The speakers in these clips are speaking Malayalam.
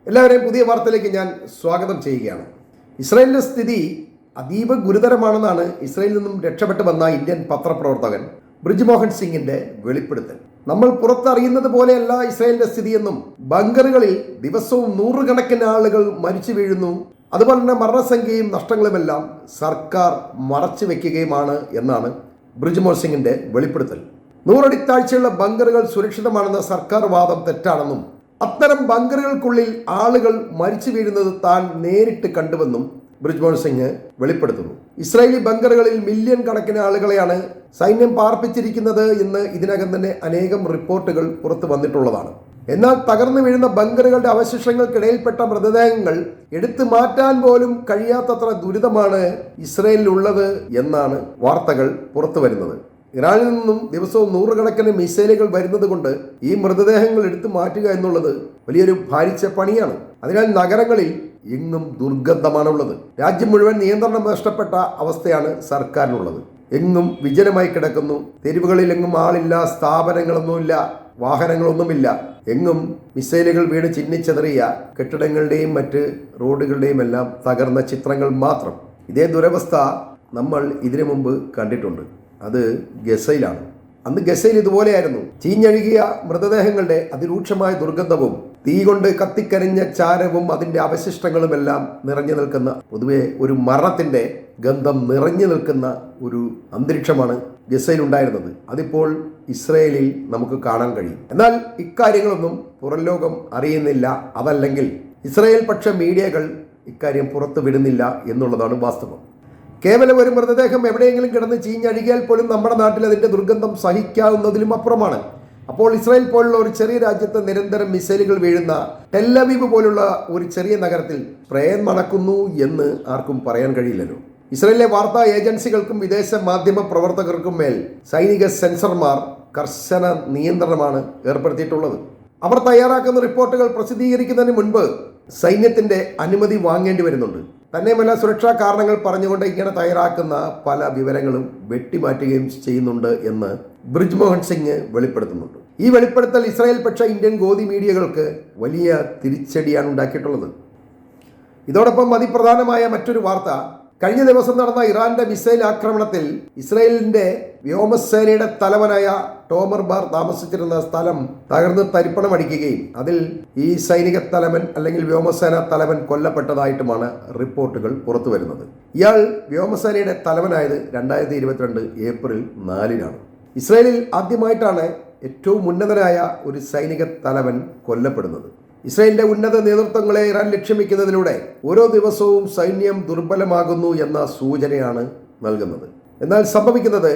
എല്ലാവരെയും പുതിയ വാർത്തയിലേക്ക് ഞാൻ സ്വാഗതം ചെയ്യുകയാണ്. ഇസ്രായേലിന്റെ സ്ഥിതി അതീവ ഗുരുതരമാണെന്നാണ് ഇസ്രായേലിൽ നിന്നും രക്ഷപ്പെട്ടു വന്ന ഇന്ത്യൻ പത്രപ്രവർത്തകൻ ബ്രിജ്മോഹൻ സിംഗിന്റെ വെളിപ്പെടുത്തൽ. നമ്മൾ പുറത്തറിയുന്നത് പോലെയല്ല ഇസ്രായേലിന്റെ സ്ഥിതിയെന്നും ബങ്കറുകളിൽ ദിവസവും നൂറുകണക്കിന് ആളുകൾ മരിച്ചു വീഴുന്നു, അതുപോലെ തന്നെ മരണസംഖ്യയും നഷ്ടങ്ങളുമെല്ലാം സർക്കാർ മറച്ചു വെക്കുകയുമാണ് എന്നാണ് ബ്രിജ്മോഹൻ സിംഗിന്റെ വെളിപ്പെടുത്തൽ. 100 അടി താഴ്ചയുള്ള ബങ്കറുകൾ സുരക്ഷിതമാണെന്ന സർക്കാർ വാദം തെറ്റാണെന്നും അത്തരം ബങ്കറുകൾക്കുള്ളിൽ ആളുകൾ മരിച്ചു വീഴുന്നത് താൻ നേരിട്ട് കണ്ടുവെന്നും ബ്രിജ്മോഹൻ സിംഗ് വെളിപ്പെടുത്തുന്നു. ഇസ്രായേലി ബങ്കറുകളിൽ മില്യൺ കണക്കിന് ആളുകളെയാണ് സൈന്യം പാർപ്പിച്ചിരിക്കുന്നത് എന്ന് ഇതിനകം തന്നെ അനേകം റിപ്പോർട്ടുകൾ പുറത്തു വന്നിട്ടുള്ളതാണ്. എന്നാൽ തകർന്നു വീഴുന്ന ബങ്കറുകളുടെ അവശിഷ്ടങ്ങൾക്കിടയിൽപ്പെട്ട മൃതദേഹങ്ങൾ എടുത്തു മാറ്റാൻ പോലും കഴിയാത്തത്ര ദുരിതമാണ് ഇസ്രായേലിലുള്ളത് എന്നാണ് വാർത്തകൾ പുറത്തു വരുന്നത്. ഇറാനിൽ നിന്നും ദിവസവും നൂറുകണക്കിന് മിസൈലുകൾ വരുന്നത് കൊണ്ട് ഈ മൃതദേഹങ്ങൾ എടുത്തു മാറ്റുക എന്നുള്ളത് വലിയൊരു ഭാരിച്ച പണിയാണ്. അതിനാൽ നഗരങ്ങളിൽ എങ്ങും ദുർഗന്ധമാണുള്ളത്. രാജ്യം മുഴുവൻ നിയന്ത്രണം നഷ്ടപ്പെട്ട അവസ്ഥയാണ് സർക്കാരിനുള്ളത്. എങ്ങും വിജനമായി കിടക്കുന്നു. തെരുവുകളിൽ എങ്ങും ആളില്ല, സ്ഥാപനങ്ങളൊന്നുമില്ല, വാഹനങ്ങളൊന്നുമില്ല. എങ്ങും മിസൈലുകൾ വീണ് ചിന്നിച്ചെതറിയ കെട്ടിടങ്ങളുടെയും മറ്റ് റോഡുകളുടെയും എല്ലാം തകർന്ന ചിത്രങ്ങൾ മാത്രം. ഇതേ ദുരവസ്ഥ നമ്മൾ ഇതിനു മുമ്പ് കണ്ടിട്ടുണ്ട്. അത് ഗസയിലാണ്. അന്ന് ഗസയിൽ ഇതുപോലെയായിരുന്നു. ചീഞ്ഞഴുകിയ മൃതദേഹങ്ങളുടെ അതിരൂക്ഷമായ ദുർഗന്ധവും തീ കൊണ്ട് കത്തിക്കരിഞ്ഞ ചാരവും അതിൻ്റെ അവശിഷ്ടങ്ങളുമെല്ലാം നിറഞ്ഞു നിൽക്കുന്ന, പൊതുവെ ഒരു മരണത്തിൻ്റെ ഗന്ധം നിറഞ്ഞു നിൽക്കുന്ന ഒരു അന്തരീക്ഷമാണ് ഗസയിൽ ഉണ്ടായിരുന്നത്. അതിപ്പോൾ ഇസ്രയേലിൽ നമുക്ക് കാണാൻ കഴിയും. എന്നാൽ ഇക്കാര്യങ്ങളൊന്നും പുറം ലോകം അറിയുന്നില്ല. അതല്ലെങ്കിൽ ഇസ്രയേൽ പക്ഷ മീഡിയകൾ ഇക്കാര്യം പുറത്തു വിടുന്നില്ല എന്നുള്ളതാണ് വാസ്തവം. കേവലം ഒരു മൃതദേഹം എവിടെയെങ്കിലും കിടന്ന് ചീഞ്ഞഴുകിയാൽ പോലും നമ്മുടെ നാട്ടിൽ അതിൻ്റെ ദുർഗന്ധം സഹിക്കാവുന്നതിലും അപ്പുറമാണ്. അപ്പോൾ ഇസ്രായേൽ പോലുള്ള ഒരു ചെറിയ രാജ്യത്ത് നിരന്തരം മിസൈലുകൾ വീഴുന്ന ടെല്ലവീവ് പോലുള്ള ഒരു ചെറിയ നഗരത്തിൽ പ്രേം മണക്കുന്നു എന്ന് ആർക്കും പറയാൻ കഴിയില്ലല്ലോ. ഇസ്രായേലിലെ വാർത്താ ഏജൻസികൾക്കും വിദേശ മാധ്യമ പ്രവർത്തകർക്കും മേൽ സൈനിക സെൻസർമാർ കർശന നിയന്ത്രണമാണ് ഏർപ്പെടുത്തിയിട്ടുള്ളത്. അവർ തയ്യാറാക്കുന്ന റിപ്പോർട്ടുകൾ പ്രസിദ്ധീകരിക്കുന്നതിന് മുൻപ് സൈന്യത്തിന്റെ അനുമതി വാങ്ങേണ്ടി വരുന്നുണ്ട്. തന്നെയുമല്ല, സുരക്ഷാ കാരണങ്ങൾ പറഞ്ഞുകൊണ്ട് ഇങ്ങനെ തയ്യാറാക്കുന്ന പല വിവരങ്ങളും വെട്ടിമാറ്റുകയും ചെയ്യുന്നുണ്ട് എന്ന് ബ്രിജ്മോഹൻ സിംഗ് വെളിപ്പെടുത്തുന്നുണ്ട്. ഈ വെളിപ്പെടുത്തൽ ഇസ്രായേൽ പക്ഷ ഇന്ത്യൻ ഗോതി മീഡിയകൾക്ക് വലിയ തിരിച്ചടിയാണ് ഉണ്ടാക്കിയിട്ടുള്ളത്. ഇതോടൊപ്പം അതിപ്രധാനമായ മറ്റൊരു വാർത്ത, കഴിഞ്ഞ ദിവസം നടന്ന ഇറാന്റെ മിസൈൽ ആക്രമണത്തിൽ ഇസ്രായേലിന്റെ വ്യോമസേനയുടെ തലവനായ ടോമർ ബാർ താമസിച്ചിരുന്ന സ്ഥലം തകർന്ന് തരിപ്പണമടിക്കുകയും അതിൽ ഈ സൈനിക തലവൻ അല്ലെങ്കിൽ വ്യോമസേന തലവൻ കൊല്ലപ്പെട്ടതായിട്ടുമാണ് റിപ്പോർട്ടുകൾ പുറത്തു വരുന്നത്. ഇയാൾ വ്യോമസേനയുടെ തലവനായത് 2022 ഏപ്രിൽ 4-നാണ്. ഇസ്രായേലിൽ ആദ്യമായിട്ടാണ് ഏറ്റവും ഉന്നതനായ ഒരു സൈനിക തലവൻ കൊല്ലപ്പെടുന്നത്. ഇസ്രായേലിന്റെ ഉന്നത നേതൃത്വങ്ങളെ ഇറാൻ ലക്ഷ്യം വയ്ക്കുന്നതിലൂടെ ഓരോ ദിവസവും സൈന്യം ദുർബലമാകുന്നു എന്ന സൂചനയാണ് നൽകുന്നത്. എന്നാൽ സംഭവിക്കുന്നത്,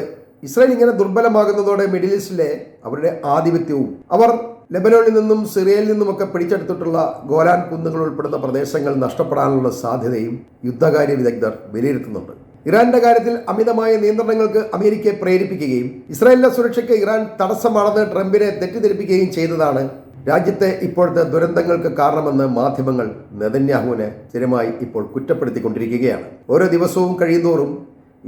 ഇസ്രായേൽ ഇങ്ങനെ ദുർബലമാകുന്നതോടെ മിഡിൽ ഈസ്റ്റിലെ അവരുടെ ആധിപത്യവും അവർ ലെബനോണിൽ നിന്നും സിറിയയിൽ നിന്നുമൊക്കെ പിടിച്ചെടുത്തിട്ടുള്ള ഗോലാൻ കുന്നുകൾ ഉൾപ്പെടുന്ന പ്രദേശങ്ങൾ നഷ്ടപ്പെടാനുള്ള സാധ്യതയും യുദ്ധകാര്യ വിദഗ്ധർ വിലയിരുത്തുന്നുണ്ട്. ഇറാന്റെ കാര്യത്തിൽ അമിതമായ നിയന്ത്രണങ്ങൾക്ക് അമേരിക്കയെ പ്രേരിപ്പിക്കുകയും ഇസ്രായേലിന്റെ സുരക്ഷയ്ക്ക് ഇറാൻ തടസ്സമാണെന്ന് ട്രംപിനെ തെറ്റിദ്ധരിപ്പിക്കുകയും ചെയ്തതാണ് രാജ്യത്തെ ഇപ്പോഴത്തെ ദുരന്തങ്ങൾക്ക് കാരണമെന്ന് മാധ്യമങ്ങൾ നെതന്യാഹുവിനെ സ്ഥിരമായി ഇപ്പോൾ കുറ്റപ്പെടുത്തിക്കൊണ്ടിരിക്കുകയാണ്. ഓരോ ദിവസവും കഴിയുന്തോറും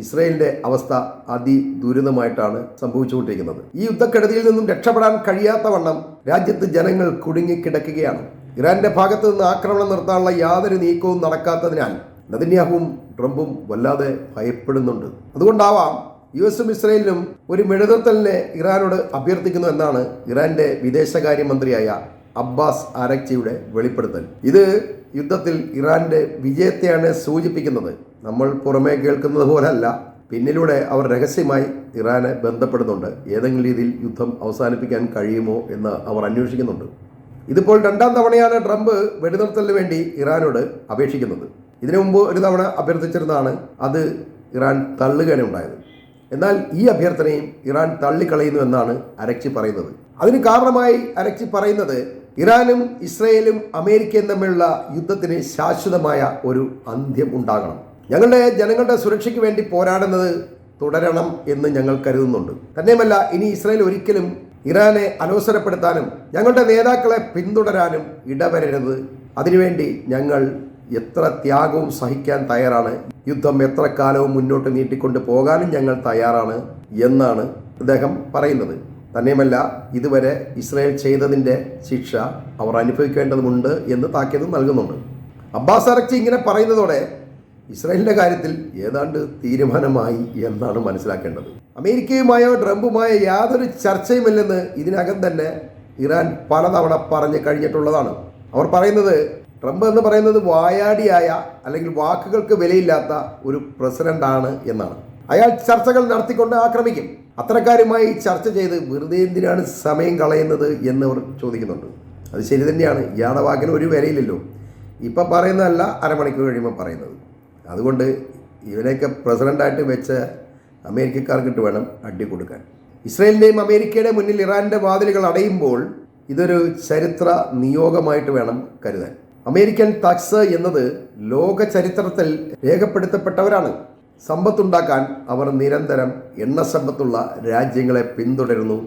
ഇസ്രായേലിന്റെ അവസ്ഥ അതിദുരിതമായിട്ടാണ് സംഭവിച്ചുകൊണ്ടിരിക്കുന്നത്. ഈ യുദ്ധക്കെടുതിയിൽ നിന്നും രക്ഷപ്പെടാൻ കഴിയാത്ത വണ്ണം രാജ്യത്ത് ജനങ്ങൾ കുടുങ്ങിക്കിടക്കുകയാണ്. ഇറാന്റെ ഭാഗത്ത് നിന്ന് ആക്രമണം നിർത്താനുള്ള യാതൊരു നീക്കവും നടക്കാത്തതിനാൽ നെതന്യാഹുവും ട്രംപും വല്ലാതെ ഭയപ്പെടുന്നുണ്ട്. അതുകൊണ്ടാവാം US-ഉം ഇസ്രായേലിനും ഒരു വെടിനിർത്തലിനെ ഇറാനോട് അഭ്യർത്ഥിക്കുന്നു എന്നാണ് ഇറാന്റെ വിദേശകാര്യമന്ത്രിയായ അബ്ബാസ് അരക്ചിയുടെ വെളിപ്പെടുത്തൽ. ഇത് യുദ്ധത്തിൽ ഇറാന്റെ വിജയത്തെയാണ് സൂചിപ്പിക്കുന്നത്. നമ്മൾ പുറമേ കേൾക്കുന്നത് പോലല്ല, പിന്നിലൂടെ അവർ രഹസ്യമായി ഇറാനെ ബന്ധപ്പെടുന്നുണ്ട്. ഏതെങ്കിലും രീതിയിൽ യുദ്ധം അവസാനിപ്പിക്കാൻ കഴിയുമോ എന്ന് അവർ അന്വേഷിക്കുന്നുണ്ട്. ഇതിപ്പോൾ 2-ാം തവണയാണ് ട്രംപ് വെടിനിർത്തലിന് വേണ്ടി ഇറാനോട് അപേക്ഷിക്കുന്നത്. ഇതിനു മുമ്പ് ഒരു തവണ അഭ്യർത്ഥിച്ചിരുന്നതാണ്. അത് ഇറാൻ തള്ളുകയാണ് ഉണ്ടായത്. എന്നാൽ ഈ അഭ്യർത്ഥനയും ഇറാൻ തള്ളിക്കളയുന്നു എന്നാണ് അരക്ചി പറയുന്നത്. അതിന് കാരണമായി അരക്ചി പറയുന്നത്, ഇറാനും ഇസ്രയേലും അമേരിക്കയും തമ്മിലുള്ള യുദ്ധത്തിന് ശാശ്വതമായ ഒരു അന്ത്യം ഉണ്ടാകണം. ഞങ്ങളുടെ ജനങ്ങളുടെ സുരക്ഷയ്ക്ക് വേണ്ടി പോരാടുന്നത് തുടരണം എന്ന് ഞങ്ങൾ കരുതുന്നുണ്ട്. തന്നെയുമല്ല, ഇനി ഇസ്രയേൽ ഒരിക്കലും ഇറാനെ അലോസരപ്പെടുത്താനും ഞങ്ങളുടെ നേതാക്കളെ പിന്തുടരാനും ഇടവരരുത്. അതിനുവേണ്ടി ഞങ്ങൾ എത്ര ത്യാഗവും സഹിക്കാൻ തയ്യാറാണ്. യുദ്ധം എത്ര കാലവും മുന്നോട്ട് നീട്ടിക്കൊണ്ട് പോകാനും ഞങ്ങൾ തയ്യാറാണ് എന്നാണ് അദ്ദേഹം പറയുന്നത്. തന്നെയുമല്ല ഇതുവരെ ഇസ്രായേൽ ചെയ്തതിൻ്റെ ശിക്ഷ അവർ അനുഭവിക്കേണ്ടതുണ്ട് എന്ന് താക്കീത് നൽകുന്നുണ്ട്. അബ്ബാസ് അറക്ചി ഇങ്ങനെ പറയുന്നതോടെ ഇസ്രായേലിൻ്റെ കാര്യത്തിൽ ഏതാണ്ട് തീരുമാനമായി എന്നാണ് മനസ്സിലാക്കേണ്ടത്. അമേരിക്കയുമായോ ട്രംപുമായോ യാതൊരു ചർച്ചയുമില്ലെന്ന് ഇതിനകം തന്നെ ഇറാൻ പലതവണ പറഞ്ഞു കഴിഞ്ഞിട്ടുള്ളതാണ്. അവർ പറയുന്നത് ട്രംപ് എന്ന് പറയുന്നത് വായാടിയായ അല്ലെങ്കിൽ വാക്കുകൾക്ക് വിലയില്ലാത്ത ഒരു പ്രസിഡന്റാണ് എന്നാണ്. അയാൾ ചർച്ചകൾ നടത്തിക്കൊണ്ട് ആക്രമിക്കും. അത്തരക്കാരുമായി ചർച്ച ചെയ്ത് വെറുതെ എന്തിനാണ് സമയം കളയുന്നത് എന്നവർ ചോദിക്കുന്നുണ്ട്. അത് ശരി തന്നെയാണ്. ഇയാളുടെ വാക്കിന് ഒരു വിലയില്ലല്ലോ. ഇപ്പം പറയുന്നതല്ല അരമണിക്കൂർ കഴിയുമ്പോൾ പറയുന്നത്. അതുകൊണ്ട് ഇവനെയൊക്കെ പ്രസിഡൻ്റായിട്ട് വെച്ച് അമേരിക്കക്കാർക്കിട്ട് വേണം അടി കൊടുക്കാൻ. ഇസ്രായേലിൻ്റെയും അമേരിക്കയുടെയും മുന്നിൽ ഇറാൻ്റെ വാതിലുകൾ അടയുമ്പോൾ ഇതൊരു ചരിത്ര നിയോഗമായിട്ട് വേണം കരുതാൻ. അമേരിക്കൻ തക്സ് എന്നത് ലോക ചരിത്രത്തിൽ രേഖപ്പെടുത്തപ്പെട്ടവരാണ്. സമ്പത്തുണ്ടാക്കാൻ അവർ നിരന്തരം എണ്ണസമ്പത്തുള്ള രാജ്യങ്ങളെ പിന്തുടരുന്നു,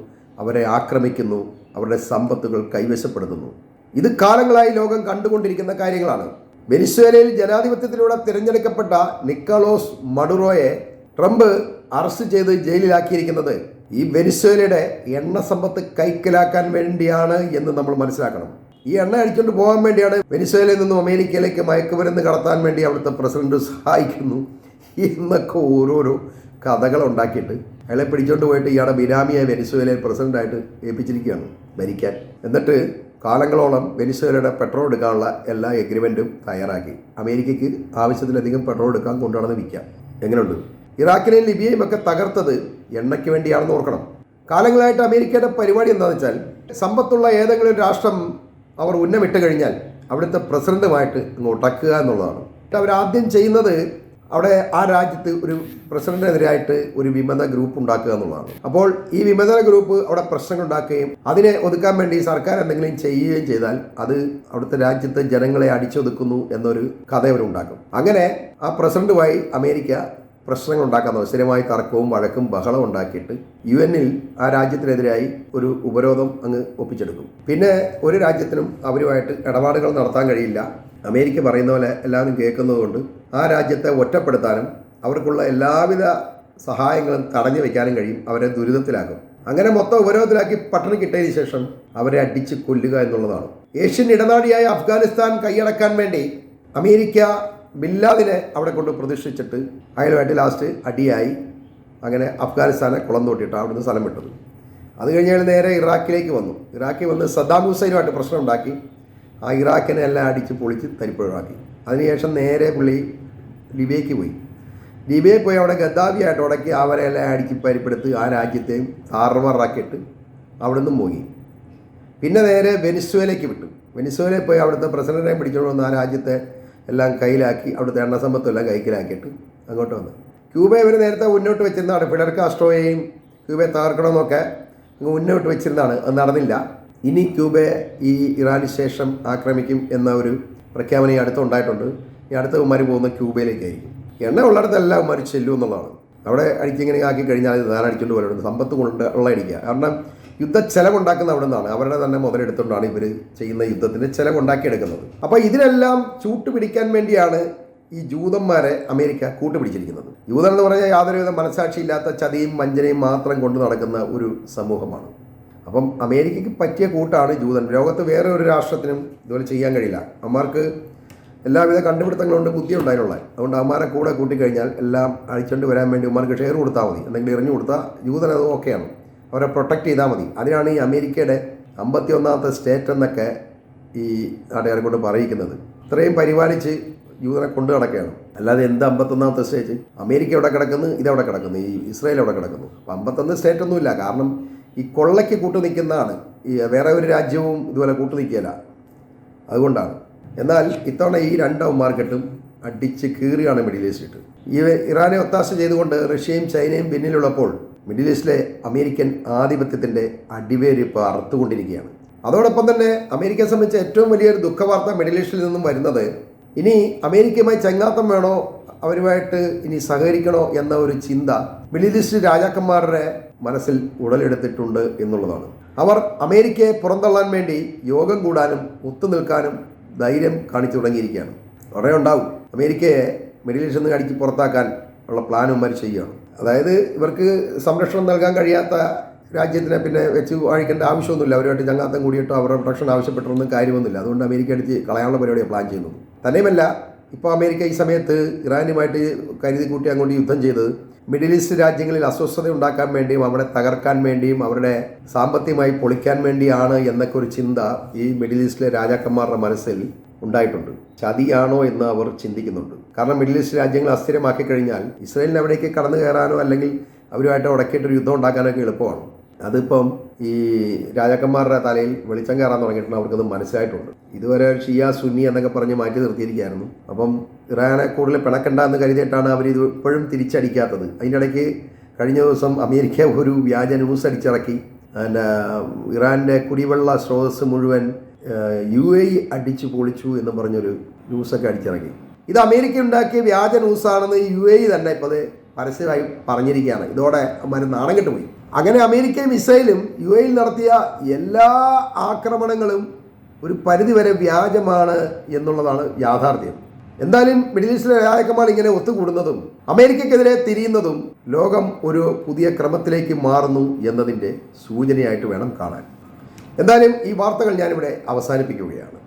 അവരെ ആക്രമിക്കുന്നു, അവരുടെ സമ്പത്തുകൾ കൈവശപ്പെടുത്തുന്നു. ഇത് കാലങ്ങളായി ലോകം കണ്ടുകൊണ്ടിരിക്കുന്ന കാര്യങ്ങളാണ്. വെനിസ്വേലയിൽ ജനാധിപത്യത്തിലൂടെ തിരഞ്ഞെടുക്കപ്പെട്ട നിക്കോളാസ് മഡുറോയെ ട്രംപ് അറസ്റ്റ് ചെയ്ത് ജയിലിലാക്കിയിരിക്കുന്നത് ഈ വെനിസ്വേലയുടെ എണ്ണ സമ്പത്ത് കൈക്കലാക്കാൻ വേണ്ടിയാണ് എന്ന് നമ്മൾ മനസ്സിലാക്കണം. ഈ എണ്ണ അടിച്ചുകൊണ്ട് പോകാൻ വേണ്ടിയാണ് വെനിസ്വേലയിൽ നിന്നും അമേരിക്കയിലേക്ക് മയക്കുമരുന്ന് കടത്താൻ വേണ്ടി അവിടുത്തെ പ്രസിഡന്റ് സഹായിക്കുന്നു എന്നൊക്കെ ഓരോരോ കഥകൾ ഉണ്ടാക്കിയിട്ട് അയാളെ പിടിച്ചോണ്ട് പോയിട്ട് ഇയാളെ ബിനാമിയായ വെനിസ്വേലയിൽ പ്രസിഡന്റായിട്ട് ഏൽപ്പിച്ചിരിക്കുകയാണ് ഭരിക്കാൻ. എന്നിട്ട് കാലങ്ങളോളം വെനിസ്വേലയുടെ പെട്രോൾ എടുക്കാനുള്ള എല്ലാ എഗ്രിമെൻറ്റും തയ്യാറാക്കി അമേരിക്കയ്ക്ക് ആവശ്യത്തിലധികം പെട്രോൾ എടുക്കാൻ കൊണ്ടുനടന്ന് വിൽക്കാം. എങ്ങനെയുണ്ട്? ഇറാഖിനെയും ലിബിയയും ഒക്കെ തകർത്തത് എണ്ണയ്ക്ക് വേണ്ടിയാണെന്ന് ഓർക്കണം. കാലങ്ങളായിട്ട് അമേരിക്കയുടെ പരിപാടി എന്താണെന്ന് വെച്ചാൽ സമ്പത്തുള്ള ഏതെങ്കിലും ഒരു രാഷ്ട്രം അവർ ഉന്നമിട്ട് കഴിഞ്ഞാൽ അവിടുത്തെ പ്രസിഡന്റുമായിട്ട് അങ്ങ് ഉടക്കുക എന്നുള്ളതാണ്. അവരാദ്യം ചെയ്യുന്നത് അവിടെ ആ രാജ്യത്ത് ഒരു പ്രസിഡന്റിനെതിരായിട്ട് ഒരു വിമത ഗ്രൂപ്പ് ഉണ്ടാക്കുക എന്നുള്ളതാണ്. അപ്പോൾ ഈ വിമത ഗ്രൂപ്പ് അവിടെ പ്രശ്നങ്ങൾ ഉണ്ടാക്കുകയും അതിനെ ഒതുക്കാൻ വേണ്ടി സർക്കാർ എന്തെങ്കിലും ചെയ്യുകയും ചെയ്താൽ അത് അവിടുത്തെ രാജ്യത്തെ ജനങ്ങളെ അടിച്ചൊതുക്കുന്നു എന്നൊരു കഥ അവരുണ്ടാക്കും. അങ്ങനെ ആ പ്രസിഡന്റുമായി അമേരിക്ക പ്രശ്നങ്ങൾ ഉണ്ടാക്കുന്നത് സ്ഥിരമായി തർക്കവും വഴക്കും ബഹളം ഉണ്ടാക്കിയിട്ട് UN ആ രാജ്യത്തിനെതിരായി ഒരു ഉപരോധം അങ്ങ് ഒപ്പിച്ചെടുക്കും. പിന്നെ ഒരു രാജ്യത്തിനും അവരുമായിട്ട് ഇടപാടുകൾ നടത്താൻ കഴിയില്ല. അമേരിക്ക പറയുന്ന പോലെ എല്ലാവരും കേൾക്കുന്നതുകൊണ്ട് ആ രാജ്യത്തെ ഒറ്റപ്പെടുത്താനും അവർക്കുള്ള എല്ലാവിധ സഹായങ്ങളും തടഞ്ഞു വയ്ക്കാനും കഴിയും. അവരെ ദുരിതത്തിലാക്കും. അങ്ങനെ മൊത്തം ഉപരോധത്തിലാക്കി പട്ടണി കിട്ടിയതിന് ശേഷം അവരെ അടിച്ച് കൊല്ലുക എന്നുള്ളതാണ്. ഏഷ്യൻ ഇടനാഴിയായ അഫ്ഗാനിസ്ഥാൻ കൈയടക്കാൻ വേണ്ടി അമേരിക്ക ബില്ലാദിനെ അവിടെ കൊണ്ട് പ്രതിഷ്ഠിച്ചിട്ട് അയാളുമായിട്ട് ലാസ്റ്റ് അടിയായി. അങ്ങനെ അഫ്ഗാനിസ്ഥാനെ കുളം തോട്ടിയിട്ടാണ് അവിടുന്ന് സ്ഥലം വിട്ടത്. അത് കഴിഞ്ഞ് അയാൾ നേരെ ഇറാഖിലേക്ക് വന്നു. ഇറാഖിൽ വന്ന് സദ്ദാം ഹുസൈനുമായിട്ട് പ്രശ്നം ഉണ്ടാക്കി ആ ഇറാഖിനെ എല്ലാം അടിച്ച് പൊളിച്ച് തരിപ്പുഴാക്കി. അതിനുശേഷം നേരെ പുള്ളി ലിബിയയ്ക്ക് പോയി. ലിബിയയിൽ പോയി അവിടെ ഗദ്ദാഫിയായിട്ട് ഉടക്കി അവരെ എല്ലാം അടിച്ച് പരിപ്പെടുത്ത് ആ രാജ്യത്തെയും താറുമാറാക്കിയിട്ട് അവിടെ നിന്നും പോയി. പിന്നെ നേരെ വെനിസ്വേലയ്ക്ക് വിട്ടു. വെനിസ്വേലയിൽ പോയി അവിടുത്തെ പ്രസിഡന്റിനെ പിടിച്ചുകൊണ്ട് വന്ന് ആ രാജ്യത്തെ എല്ലാം കയ്യിലാക്കി അവിടുത്തെ എണ്ണ സമ്പത്തും എല്ലാം കൈക്കലാക്കിയിട്ട് അങ്ങോട്ട് വന്നു. ക്യൂബയെ ഇവർ നേരത്തെ മുന്നോട്ട് വെച്ചിരുന്നതാണ്. ഫിഡൽ കാസ്ട്രോയെയും ക്യൂബയെ തകർക്കണമെന്നൊക്കെ മുന്നോട്ട് വെച്ചിരുന്നതാണ്. അത് നടന്നില്ല. ഇനി ക്യൂബയെ ഈ ഇറാന് ശേഷം ആക്രമിക്കും എന്ന ഒരു പ്രഖ്യാപനം ഈ അടുത്തുണ്ടായിട്ടുണ്ട്. ഈ അടുത്ത ഉമ്മാർ പോകുന്ന ക്യൂബയിലേക്കായിരിക്കും. എണ്ണ ഉള്ളിടത്തെല്ലാം ഉമ്മാർ ചെല്ലും എന്നുള്ളതാണ്. അവിടെ അടിച്ചിങ്ങനെ ആക്കി കഴിഞ്ഞാൽ അത് ഞാൻ അടിച്ചുകൊണ്ട് പോലുണ്ട്. സമ്പത്ത് കൊണ്ട് ഉള്ള അടിക്കുക. കാരണം യുദ്ധ ചെലവുണ്ടാക്കുന്ന അവിടെ നിന്നാണ്. അവരുടെ തന്നെ മുതലെടുത്തുകൊണ്ടാണ് ഇവർ ചെയ്യുന്ന യുദ്ധത്തിൻ്റെ ചെലവുണ്ടാക്കിയെടുക്കുന്നത്. അപ്പോൾ ഇതിനെല്ലാം ചൂട്ടുപിടിക്കാൻ വേണ്ടിയാണ് ഈ ജൂതന്മാരെ അമേരിക്ക കൂട്ടുപിടിച്ചിരിക്കുന്നത്. ജൂതൻ എന്ന് പറഞ്ഞാൽ യാതൊരുവിധ മനസാക്ഷിയില്ലാത്ത ചതിയും വഞ്ചനയും മാത്രം കൊണ്ട് നടക്കുന്ന ഒരു സമൂഹമാണ്. അപ്പം അമേരിക്കയ്ക്ക് പറ്റിയ കൂട്ടാണ് ജൂതൻ. ലോകത്ത് വേറെ ഒരു രാഷ്ട്രത്തിനും ഇതുപോലെ ചെയ്യാൻ കഴിയില്ല. അമ്മമാർക്ക് എല്ലാവിധ കണ്ടുപിടുത്തങ്ങളുണ്ട്, ബുദ്ധി ഉണ്ടായിട്ടുള്ള. അതുകൊണ്ട് അമ്മമാരെ കൂടെ കൂട്ടിക്കഴിഞ്ഞാൽ എല്ലാം അഴിച്ചുകൊണ്ട് വരാൻ വേണ്ടി അമ്മമാർക്ക് ഷെയർ കൊടുത്താൽ മതി. എന്തെങ്കിലും എറിഞ്ഞു കൊടുത്താൽ ജൂതൻ അത് ഓക്കെയാണ്. അവരെ പ്രൊട്ടക്റ്റ് ചെയ്താൽ മതി. അതിനാണ് ഈ അമേരിക്കയുടെ 51ാമത്തെ സ്റ്റേറ്റ് എന്നൊക്കെ ഈ നാട്ടുകാരെ കൊണ്ട് പറയിക്കുന്നത്. ഇത്രയും പരിപാലിച്ച് ജൂതനെ കൊണ്ട് നടക്കുകയാണ്. അല്ലാതെ എന്ത് 51ാമത്തെ സ്റ്റേറ്റ്? അമേരിക്ക എവിടെ കിടക്കുന്നു, ഇതെവിടെ കിടക്കുന്നു, ഈ ഇസ്രായേൽ എവിടെ കിടക്കുന്നു? 51 സ്റ്റേറ്റ് ഒന്നുമില്ല. കാരണം ഈ കൊള്ളയ്ക്ക് കൂട്ടു നിൽക്കുന്നതാണ്. ഈ വേറെ ഒരു രാജ്യവും ഇതുപോലെ കൂട്ടു നിൽക്കില്ല. അതുകൊണ്ടാണ്. എന്നാൽ ഇത്തവണ ഈ രണ്ടവന്മാർക്കിട്ടും അടിച്ച് കീറുകയാണ് മിഡിൽ ഈസ്റ്റ്. ഈ ഇറാനെ ഒത്താശ ചെയ്തുകൊണ്ട് റഷ്യയും ചൈനയും പിന്നിലുള്ളപ്പോൾ മിഡിൽ ഈസ്റ്റിലെ അമേരിക്കൻ ആധിപത്യത്തിൻ്റെ അടിവേര് ഇപ്പോൾ അറുത്തുകൊണ്ടിരിക്കുകയാണ്. അതോടൊപ്പം തന്നെ അമേരിക്കയെ സംബന്ധിച്ച് ഏറ്റവും വലിയൊരു ദുഃഖവാർത്ത മിഡിൽ ഈസ്റ്റിൽ നിന്നും വരുന്നത് ഇനി അമേരിക്കയുമായി ചങ്ങാത്തം വേണോ, അവരുമായിട്ട് ഇനി സഹകരിക്കണോ എന്ന ഒരു ചിന്ത മിഡിൽ ഈസ്റ്റ് രാജാക്കന്മാരുടെ മനസ്സിൽ ഉടലെടുത്തിട്ടുണ്ട് എന്നുള്ളതാണ്. അവർ അമേരിക്കയെ പുറന്തള്ളാൻ വേണ്ടി യോഗം കൂടാനും ഒത്തുനിൽക്കാനും ധൈര്യം കാണിച്ചു തുടങ്ങിയിരിക്കുകയാണ്. ഉടനെ ഉണ്ടാവും. അമേരിക്കയെ മിഡിൽ ഈസ്റ്റിൽ നിന്ന് അടിച്ച് പുറത്താക്കാൻ ഉള്ള പ്ലാനുമാർ ചെയ്യുകയാണ്. അതായത് ഇവർക്ക് സംരക്ഷണം നൽകാൻ കഴിയാത്ത രാജ്യത്തിനെ പിന്നെ വെച്ച് വാഴിക്കേണ്ട ആവശ്യമൊന്നുമില്ല. അവരുമായിട്ട് ചങ്ങാത്തം കൂടിയിട്ടോ അവരുടെ പ്രൊട്ടക്ഷൻ ആവശ്യപ്പെട്ടൊന്നും കാര്യമൊന്നുമില്ല. അതുകൊണ്ട് അമേരിക്ക അടിച്ച് കളയാനുള്ള പരിപാടിയാണ് പ്ലാൻ ചെയ്യുന്നത്. തന്നെയുമല്ല, ഇപ്പോൾ അമേരിക്ക ഈ സമയത്ത് ഇറാനുമായിട്ട് കരുതി കൂട്ടി അങ്ങോട്ട് യുദ്ധം ചെയ്തത് മിഡിൽ ഈസ്റ്റ് രാജ്യങ്ങളിൽ അസ്വസ്ഥത ഉണ്ടാക്കാൻ വേണ്ടിയും അവിടെ തകർക്കാൻ വേണ്ടിയും അവരുടെ സാമ്പത്തികമായി പൊളിക്കാൻ വേണ്ടിയാണ് എന്നൊക്കെ ഒരു ചിന്ത ഈ മിഡിൽ ഈസ്റ്റിലെ രാജാക്കന്മാരുടെ മനസ്സിൽ ഉണ്ടായിട്ടുണ്ട്. ചതിയാണോ എന്ന് അവർ ചിന്തിക്കുന്നുണ്ട്. കാരണം മിഡിൽ ഈസ്റ്റ് രാജ്യങ്ങൾ അസ്ഥിരമാക്കി കഴിഞ്ഞാൽ ഇസ്രായേലിന് അവിടേക്ക് കടന്നു കയറാനോ അല്ലെങ്കിൽ അവരുമായിട്ട് ഉടക്കിയിട്ടൊരു യുദ്ധം ഉണ്ടാക്കാനൊക്കെ എളുപ്പമാണ്. അതിപ്പം ഈ രാജാക്കന്മാരുടെ തലയിൽ വെളിച്ചം കയറാൻ തുടങ്ങിയിട്ടുണ്ട്. അവർക്കത് മനസ്സിലായിട്ടുണ്ട്. ഇതുവരെ ഷിയ സുന്നി എന്നൊക്കെ പറഞ്ഞ് മാറ്റി നിർത്തിയിരിക്കുകയായിരുന്നു. അപ്പം ഇറാനെ കൂടുതൽ പിണക്കണ്ട എന്ന് കരുതിയിട്ടാണ് അവർ ഇത് ഇപ്പോഴും തിരിച്ചടിക്കാത്തത്. അതിൻ്റെ ഇടയ്ക്ക് കഴിഞ്ഞ ദിവസം അമേരിക്ക ഒരു വ്യാജ ന്യൂസ് അടിച്ചിറക്കി. ഇറാൻ്റെ കുടിവെള്ള സ്രോതസ് മുഴുവൻ UAE അടിച്ചു പൊളിച്ചു എന്ന് പറഞ്ഞൊരു ന്യൂസൊക്കെ അടിച്ചിറക്കി. ഇത് അമേരിക്ക ഉണ്ടാക്കിയ വ്യാജ ന്യൂസാണെന്ന് UAE തന്നെ ഇപ്പോൾ അത് പരസ്യമായി പറഞ്ഞിരിക്കുകയാണ്. ഇതോടെ നാണം കെട്ടുപോയി. അങ്ങനെ അമേരിക്കയും ഇസ്രായേലും UAE നടത്തിയ എല്ലാ ആക്രമണങ്ങളും ഒരു പരിധിവരെ വ്യാജമാണ് എന്നുള്ളതാണ് യാഥാർത്ഥ്യം. എന്തായാലും മിഡിൽ ഈസ്റ്റിലെ രാജാക്കന്മാർ ഇങ്ങനെ ഒത്തുകൂടുന്നതും അമേരിക്കക്കെതിരെ തിരിയുന്നതും ലോകം ഒരു പുതിയ ക്രമത്തിലേക്ക് മാറുന്നു എന്നതിൻ്റെ സൂചനയായിട്ട് വേണം കാണാൻ. എന്തായാലും ഈ വാർത്തകൾ ഞാനിവിടെ അവസാനിപ്പിക്കുകയാണ്.